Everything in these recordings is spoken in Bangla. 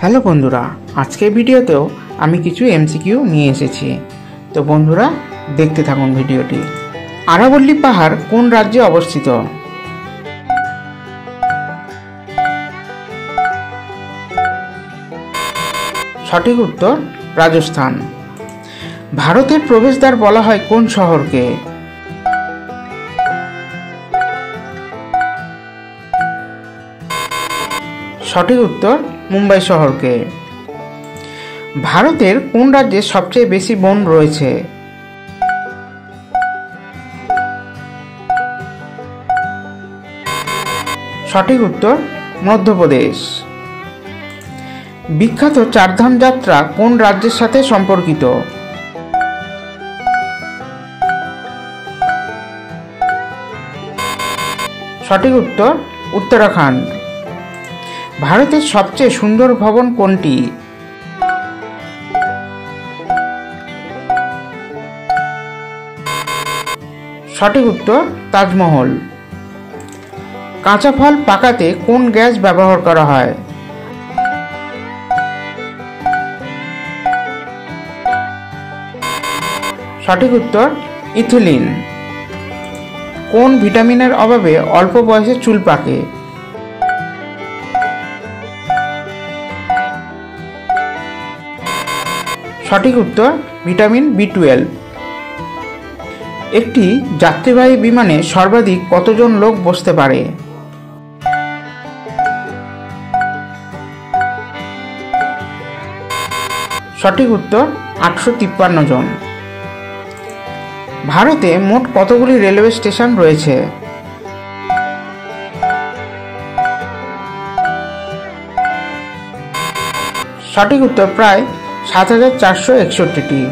হ্যালো বন্ধুরা, আজকের ভিডিওতেও আমি কিছু এমসিকিউ নিয়ে এসেছি। তো বন্ধুরা দেখতে থাকুন ভিডিওটি। আরাবল্লী পাহাড় কোন রাজ্যে অবস্থিত? সঠিক উত্তর রাজস্থান। ভারতের প্রবেশদ্বার বলা হয় কোন শহরকে? সঠিক উত্তর মুম্বাই শহরকে। ভারতের কোন রাজ্যে সবচেয়ে বেশি বন রয়েছে? সঠিক উত্তর মধ্যপ্রদেশ। বিখ্যাত চারধাম যাত্রা কোন রাজ্যের সাথে সম্পর্কিত? সঠিক উত্তর উত্তরাখণ্ড। ভারতের সবচেয়ে সুন্দর ভবন কোনটি? সঠিক উত্তর তাজমহল। কাঁচা ফল পাকাতে কোন গ্যাস ব্যবহার করা হয়? সঠিক উত্তর ইথিলিন। কোন ভিটামিনের অভাবে অল্প বয়সে চুল পাকে? সঠিক উত্তর ভিটামিন বি12। একটি যাত্রীবাহী বিমানে সর্বাধিক কতজন লোক বসতে পারে? সঠিক উত্তর 853 জন। ভারতে মোট কতগুলি রেলওয়ে স্টেশন রয়েছে? সঠিক উত্তর প্রায় 7461টি।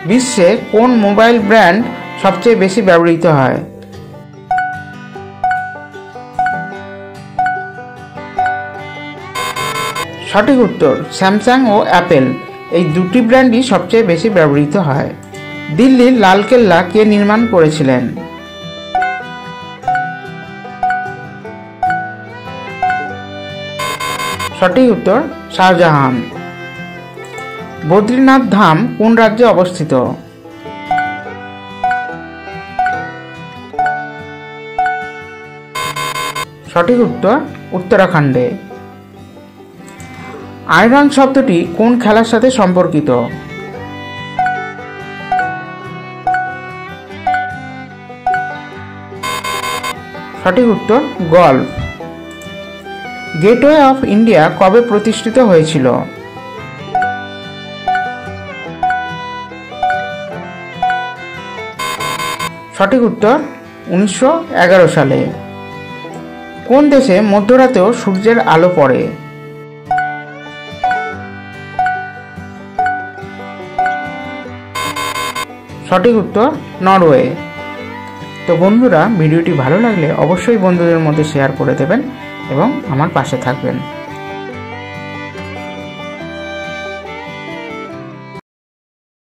বিশ্বে কোন মোবাইল ব্র্যান্ড সবচেয়ে বেশি ব্যবহৃত হয়? সঠিক উত্তর স্যামসাং ও অ্যাপেল, এই দুটি ব্র্যান্ডই সবচেয়ে বেশি ব্যবহৃত হয়। দিল্লির লালকেল্লা কে নির্মাণ করেছিলেন? সঠিক উত্তর শাহজাহান। বদ্রীনাথ ধাম কোন রাজ্যে অবস্থিত? সঠিক উত্তর উত্তরাখণ্ডে। আয়রন শব্দটি কোন খেলার সাথে সম্পর্কিত? সঠিক উত্তর গল্ফ। গেটওয়ে অফ ইন্ডিয়া কবে প্রতিষ্ঠিত হয়েছিল? সঠিক উত্তর 1911 সালে। কোন দেশে মধ্যরাতেও সূর্যের আলো পড়ে? সঠিক উত্তর নরওয়ে। তো বন্ধুরা ভিডিওটি ভালো লাগলে অবশ্যই বন্ধুদের মধ্যে শেয়ার করে দেবেন এবং আমার পাশে থাকবেন।